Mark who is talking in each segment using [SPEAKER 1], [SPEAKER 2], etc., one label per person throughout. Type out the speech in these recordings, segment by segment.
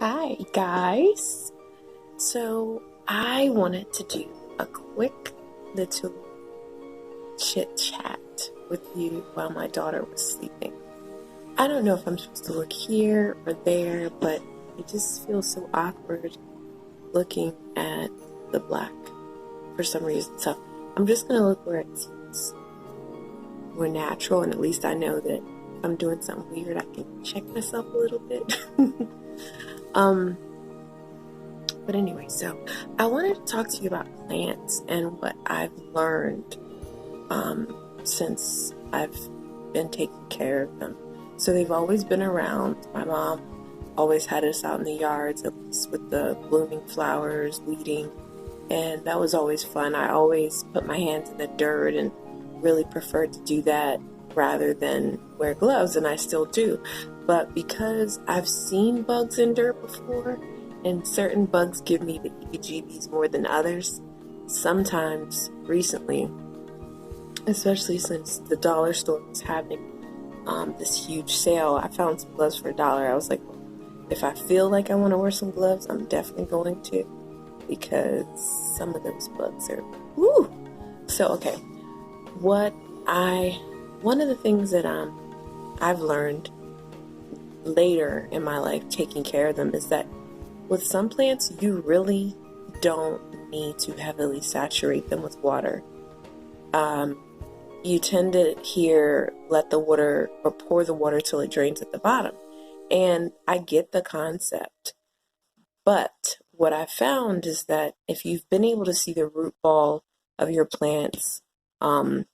[SPEAKER 1] Hi, guys. So, I wanted to do a quick little chit chat with you while my daughter was sleeping. I don't know if I'm supposed to look here or there, but it just feels so awkward looking at the black for some reason. So, I'm just going to look where it seems more natural, and at least I know that if I'm doing something weird, I can check myself a little bit. But anyway, so I wanted to talk to you about plants and what I've learned since I've been taking care of them. So they've always been around. My mom always had us out in the yards, at least with the blooming flowers, weeding, and that was always fun. I always put my hands in the dirt and really preferred to do that rather than wear gloves, and I still do. But because I've seen bugs in dirt before, and certain bugs give me the heebie-jeebies more than others, sometimes recently, especially since the dollar store was having this huge sale, I found some gloves for $1. I was like, well, if I feel like I want to wear some gloves, I'm definitely going to, because some of those bugs are, woo! So, okay, one of the things that I've learned later in my life taking care of them is that with some plants, you really don't need to heavily saturate them with water. You tend to hear let the water or pour the water till it drains at the bottom. And I get the concept. But what I found is that if you've been able to see the root ball of your plants, the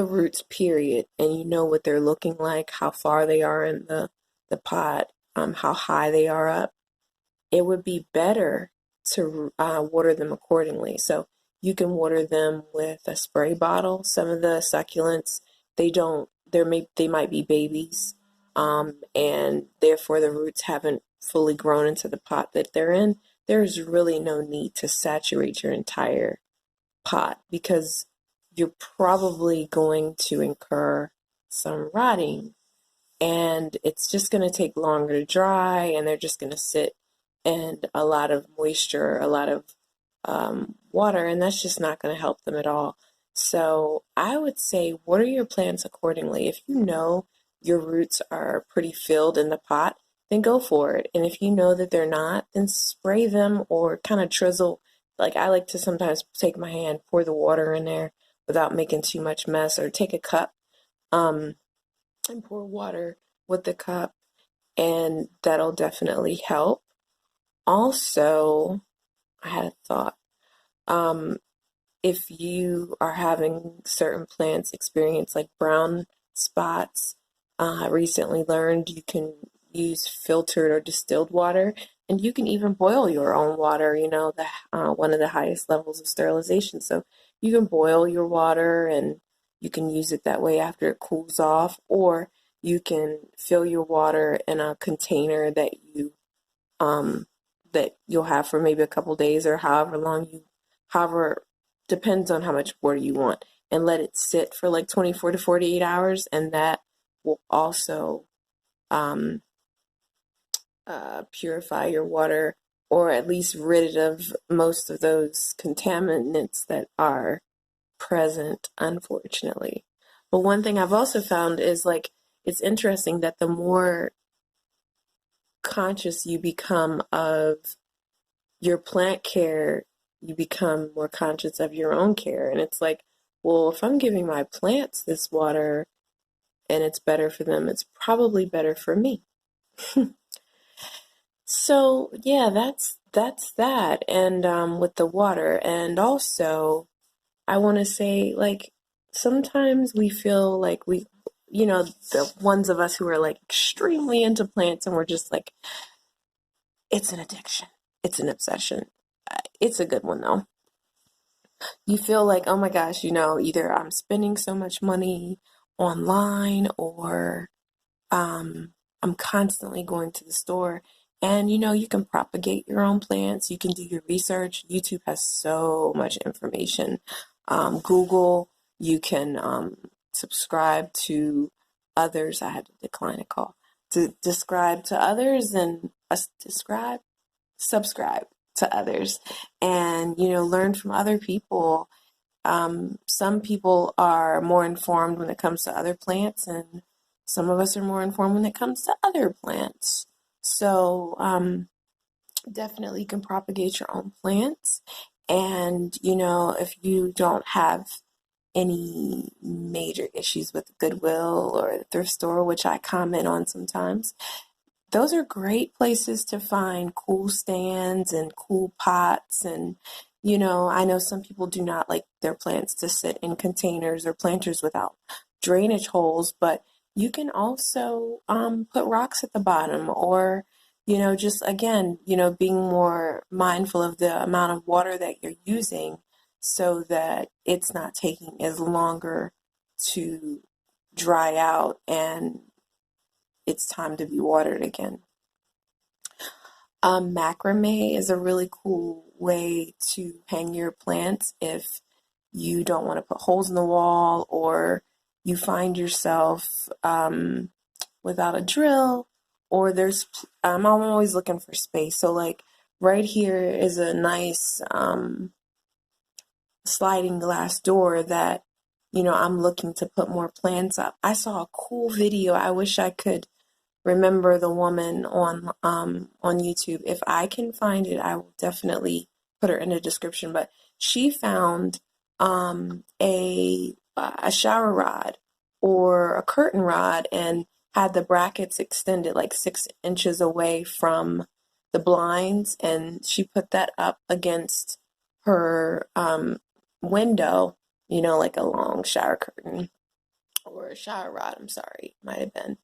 [SPEAKER 1] roots period, and you know what they're looking like, how far they are in the pot, how high they are up, it would be better to water them accordingly. So you can water them with a spray bottle. Some of the succulents, they might be babies, and therefore the roots haven't fully grown into the pot that they're in. There's really no need to saturate your entire pot because you're probably going to incur some rotting, and it's just going to take longer to dry, and they're just going to sit in a lot of moisture, a lot of water, and that's just not going to help them at all. So I would say water your plants accordingly. If you know your roots are pretty filled in the pot, then go for it. And if you know that they're not, then spray them or kind of drizzle. Like I like to sometimes take my hand, pour the water in there without making too much mess, or take a cup and pour water with the cup, and that'll definitely help. Also, I had a thought. If you are having certain plants experience like brown spots, I recently learned you can use filtered or distilled water, and you can even boil your own water, the one of the highest levels of sterilization. So you can boil your water and you can use it that way after it cools off, or you can fill your water in a container that you'll have for maybe a couple days or however depends on how much water you want, and let it sit for like 24 to 48 hours, and that will also purify your water, or at least rid it of most of those contaminants that are present, unfortunately. But one thing I've also found is like it's interesting that the more conscious you become of your plant care, you become more conscious of your own care. And it's like, well, if I'm giving my plants this water and it's better for them, it's probably better for me. So yeah, that's that. And with the water, and also I want to say, like, sometimes we feel like the ones of us who are like extremely into plants, and we're just like, it's an addiction, it's an obsession. It's a good one though. You feel like, oh my gosh, either I'm spending so much money online, or I'm constantly going to the store. And you can propagate your own plants, you can do your research. YouTube has so much information. Google, you can subscribe to others. I had to decline a call to describe to others, and subscribe to others, and, learn from other people. Some people are more informed when it comes to other plants, and some of us are more informed when it comes to other plants. So definitely you can propagate your own plants. And, if you don't have any major issues with Goodwill or the thrift store, which I comment on sometimes, those are great places to find cool stands and cool pots. And, I know some people do not like their plants to sit in containers or planters without drainage holes, but you can also put rocks at the bottom, or, just again, being more mindful of the amount of water that you're using so that it's not taking as longer to dry out and it's time to be watered again. Macrame is a really cool way to hang your plants if you don't want to put holes in the wall, or you find yourself without a drill, or I'm always looking for space. So like right here is a nice sliding glass door that, I'm looking to put more plants up. I saw a cool video. I wish I could remember the woman on YouTube. If I can find it, I will definitely put her in the description. But she found a shower rod or a curtain rod and had the brackets extended like 6 inches away from the blinds, and she put that up against her window, like a long shower curtain or a shower rod. I'm sorry, might have been.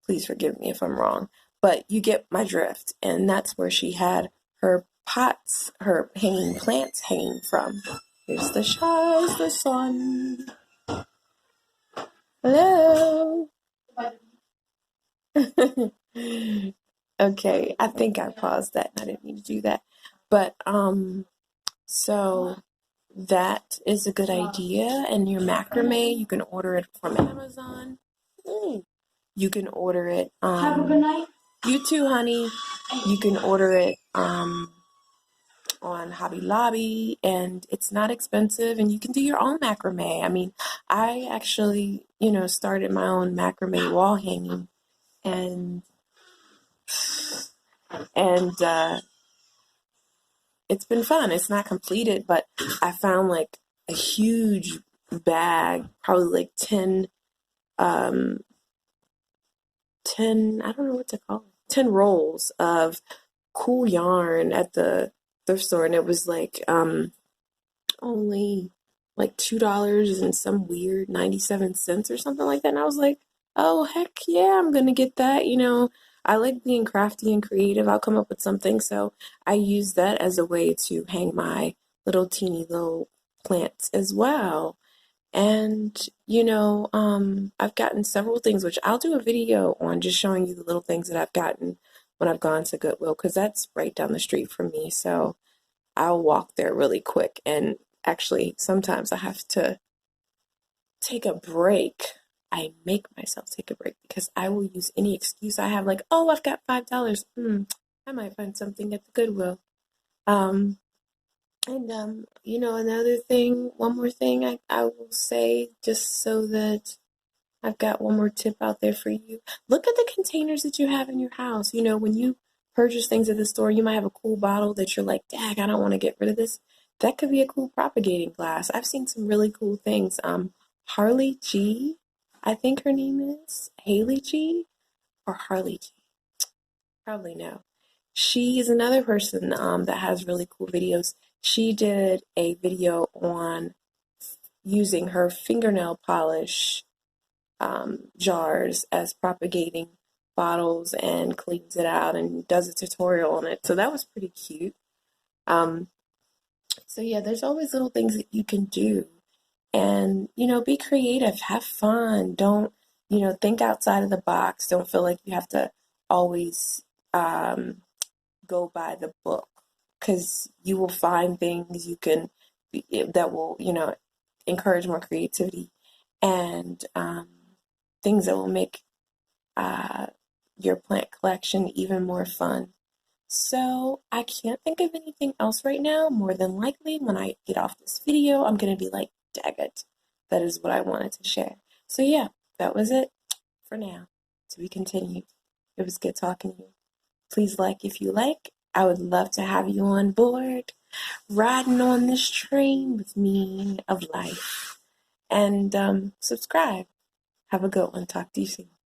[SPEAKER 1] Please forgive me if I'm wrong, but you get my drift. And that's where she had her pots, her hanging plants hanging from. Here's the stars, the sun. Hello. Okay, I think I paused that. I didn't mean to do that. But so that is a good idea. And your macrame, you can order it from Amazon. You can order it.
[SPEAKER 2] Have a good night.
[SPEAKER 1] You too, honey. You can order it on Hobby Lobby, and it's not expensive, and you can do your own macrame. I mean, I actually, started my own macrame wall hanging, and it's been fun. It's not completed, but I found like a huge bag, probably like 10, I don't know what to call it, 10 rolls of cool yarn at the thrift store, and it was like only like $2 and some weird 97 cents or something like that. And I was like, oh heck yeah, I'm gonna get that. I like being crafty and creative. I'll come up with something. So I use that as a way to hang my teeny little plants as well. And I've gotten several things, which I'll do a video on, just showing you the little things that I've gotten when I've gone to Goodwill, because that's right down the street from me. So I'll walk there really quick. And actually, sometimes I have to take a break. I make myself take a break because I will use any excuse I have, like, oh, I've got $5. I might find something at the Goodwill. Another thing, one more thing I will say, just so that I've got one more tip out there for you. Look at the containers that you have in your house. When you purchase things at the store, you might have a cool bottle that you're like, dag, I don't want to get rid of this. That could be a cool propagating glass. I've seen some really cool things. Harli G, I think her name is Harli G or Harli G. Probably no. She is another person that has really cool videos. She did a video on using her fingernail polish jars as propagating bottles and cleans it out and does a tutorial on it. So that was pretty cute. So yeah, there's always little things that you can do. And, be creative, have fun. Don't, think outside of the box. Don't feel like you have to always go by the book, because you will find things that will, encourage more creativity, and things that will make your plant collection even more fun. So I can't think of anything else right now. More than likely, when I get off this video, I'm going to be like, daggett, that is what I wanted to share. So yeah, that was it for now. To be continued. It was good talking to you. Please like if you like. I would love to have you on board, riding on this train with me of life. And subscribe. Have a good one. Talk to you soon.